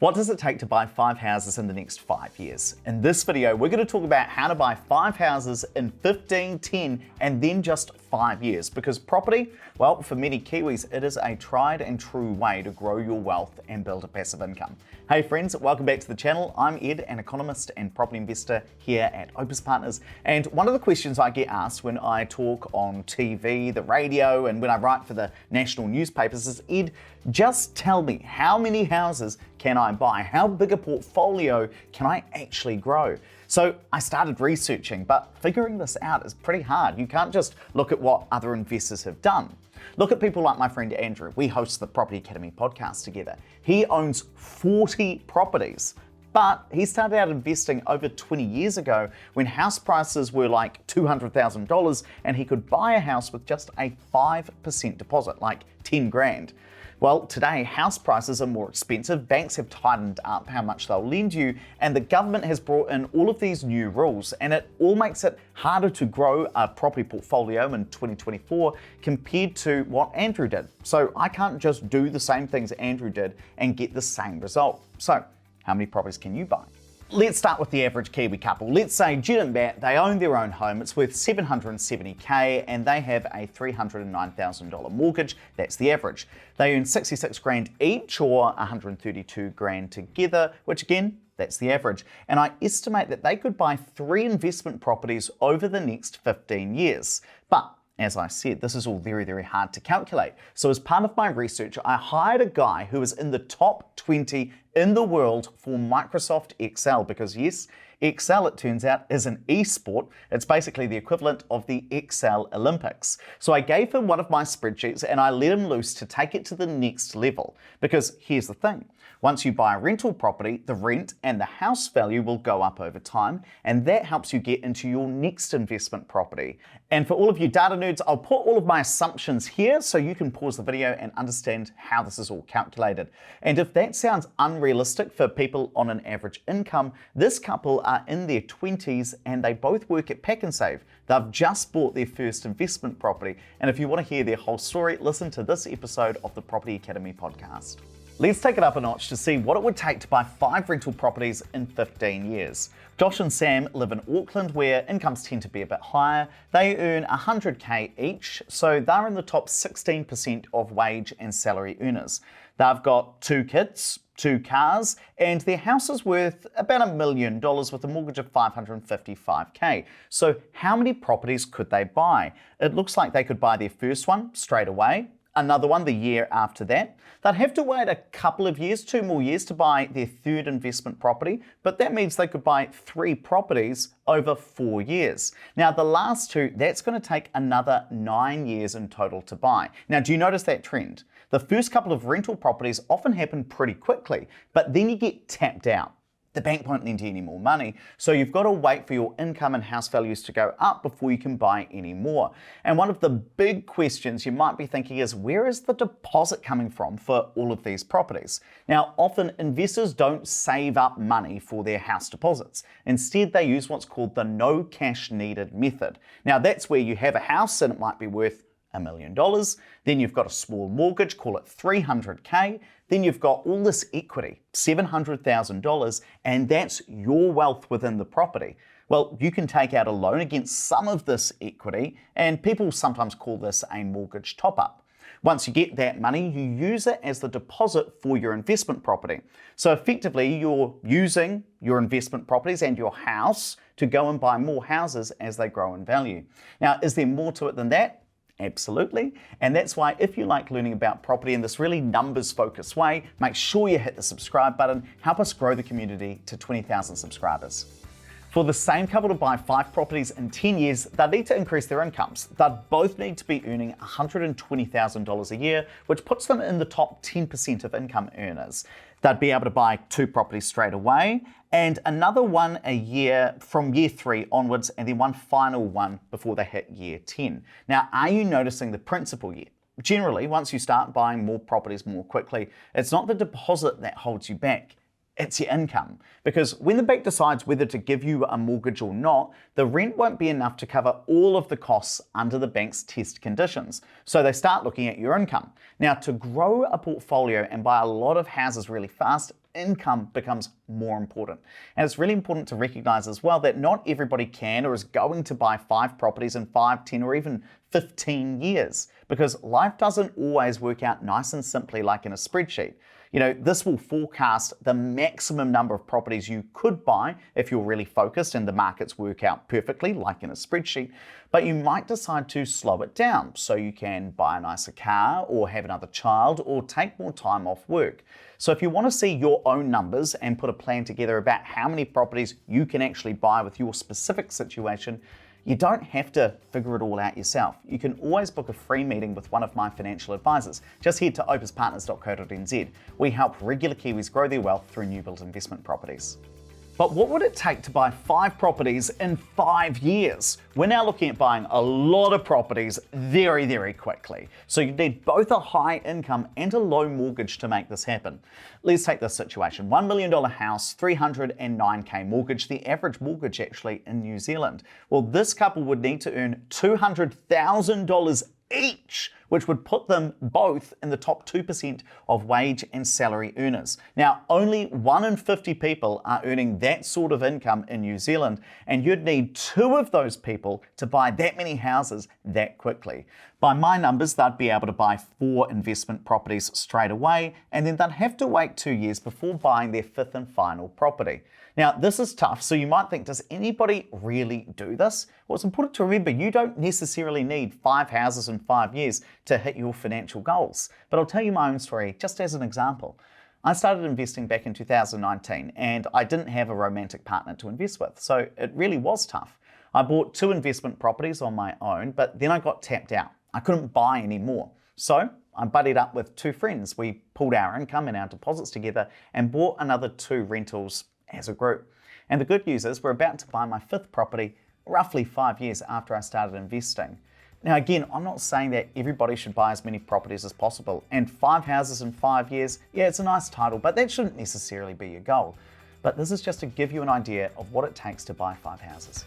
What does it take to buy 5 houses in the next 5 years? In this video, we're going to talk about how to buy 5 houses in 15, 10, and then just 5 years. Because property, well, for many Kiwis, it is a tried and true way to grow your wealth and build a passive income. Hey friends, welcome back to the channel. I'm Ed, an economist and property investor here at Opus Partners. And one of the questions I get asked when I talk on TV, the radio, and when I write for the national newspapers is, Ed, just tell me, how many houses can I buy? How big a portfolio can I actually grow? So I started researching, but figuring this out is pretty hard. You can't just look at what other investors have done. Look at people like my friend Andrew. We host the Property Academy podcast together. He owns 40 properties, but he started out investing over 20 years ago when house prices were like $200,000 and he could buy a house with just a 5% deposit, like 10 grand. Well, today, house prices are more expensive, banks have tightened up how much they'll lend you, and the government has brought in all of these new rules, and it all makes it harder to grow a property portfolio in 2024 compared to what Andrew did. So I can't just do the same things Andrew did and get the same result. So how many properties can you buy? Let's start with the average Kiwi couple. Let's say Jed and Matt, they own their own home. It's worth $770K and they have a $309,000 mortgage. That's the average. They earn 66 grand each or 132 grand together, which again, that's the average. And I estimate that they could buy 3 investment properties over the next 15 years. But as I said, this is all very, very hard to calculate. So as part of my research, I hired a guy who is in the top 20 in the world for Microsoft Excel, because yes, Excel, it turns out, is an e-sport. It's basically the equivalent of the Excel Olympics. So I gave him one of my spreadsheets and I let him loose to take it to the next level. Because here's the thing. Once you buy a rental property, the rent and the house value will go up over time, and that helps you get into your next investment property. And for all of you data nerds, I'll put all of my assumptions here so you can pause the video and understand how this is all calculated. And if that sounds unrealistic for people on an average income, this couple are in their 20s and they both work at Pack and Save. They've just bought their first investment property. And if you want to hear their whole story, listen to this episode of the Property Academy podcast. Let's take it up a notch to see what it would take to buy 5 rental properties in 15 years. Josh and Sam live in Auckland, where incomes tend to be a bit higher. They earn $100K each, so they're in the top 16% of wage and salary earners. They've got 2 kids, 2 cars, and their house is worth about $1 million with a mortgage of $555K. So how many properties could they buy? It looks like they could buy their first one straight away, another one the year after that. They'd have to wait a couple of years, 2 more years to buy their third investment property, but that means they could buy 3 properties over 4 years. Now the last 2, that's going to take another 9 years in total to buy. Now do you notice that trend? The first couple of rental properties often happen pretty quickly, but then you get tapped out. The bank won't lend you any more money, so you've got to wait for your income and house values to go up before you can buy any more. And one of the big questions you might be thinking is, where is the deposit coming from for all of these properties? Now, often investors don't save up money for their house deposits. Instead, they use what's called the no cash needed method. Now, that's where you have a house and it might be worth $1 million. Then you've got a small mortgage, call it $300K. Then you've got all this equity, $700,000, and that's your wealth within the property. Well, you can take out a loan against some of this equity, and people sometimes call this a mortgage top-up. Once you get that money, you use it as the deposit for your investment property. So effectively, you're using your investment properties and your house to go and buy more houses as they grow in value. Now, is there more to it than that? Absolutely. And that's why if you like learning about property in this really numbers-focused way, make sure you hit the subscribe button. Help us grow the community to 20,000 subscribers. For the same couple to buy 5 properties in 10 years, they need to increase their incomes. They'd both need to be earning $120,000 a year, which puts them in the top 10% of income earners. They'd be able to buy 2 properties straight away and another one a year from year 3 onwards, and then one final one before they hit year 10. Now, are you noticing the principle yet? Generally, once you start buying more properties more quickly, it's not the deposit that holds you back. It's your income. Because when the bank decides whether to give you a mortgage or not, the rent won't be enough to cover all of the costs under the bank's test conditions. So they start looking at your income. Now, to grow a portfolio and buy a lot of houses really fast, income becomes more important. And it's really important to recognize as well that not everybody can or is going to buy 5 properties in 5, 10, or even 15 years, because life doesn't always work out nice and simply like in a spreadsheet. This will forecast the maximum number of properties you could buy if you're really focused and the markets work out perfectly, like in a spreadsheet, but you might decide to slow it down so you can buy a nicer car or have another child or take more time off work. So if you want to see your own numbers and put a plan together about how many properties you can actually buy with your specific situation, you don't have to figure it all out yourself. You can always book a free meeting with one of my financial advisors. Just head to opuspartners.co.nz. We help regular Kiwis grow their wealth through new build investment properties. But what would it take to buy 5 properties in 5 years? We're now looking at buying a lot of properties very, very quickly. So you need both a high income and a low mortgage to make this happen. Let's take this situation. $1 million house, $309K mortgage, the average mortgage actually in New Zealand. Well, this couple would need to earn $200,000 each, which would put them both in the top 2% of wage and salary earners. Now, only 1 in 50 people are earning that sort of income in New Zealand, and you'd need 2 of those people to buy that many houses that quickly. By my numbers, they'd be able to buy 4 investment properties straight away, and then they'd have to wait 2 years before buying their 5th and final property. Now, this is tough, so you might think, does anybody really do this? Well, it's important to remember you don't necessarily need 5 houses in 5 years to hit your financial goals. But I'll tell you my own story just as an example. I started investing back in 2019 and I didn't have a romantic partner to invest with, so it really was tough. I bought 2 investment properties on my own, but then I got tapped out. I couldn't buy any more. So I buddied up with 2 friends. We pulled our income and our deposits together and bought another 2 rentals as a group. And the good news is we're about to buy my 5th property roughly 5 years after I started investing. Now again, I'm not saying that everybody should buy as many properties as possible, and 5 houses in 5 years, yeah, it's a nice title, but that shouldn't necessarily be your goal. But this is just to give you an idea of what it takes to buy 5 houses.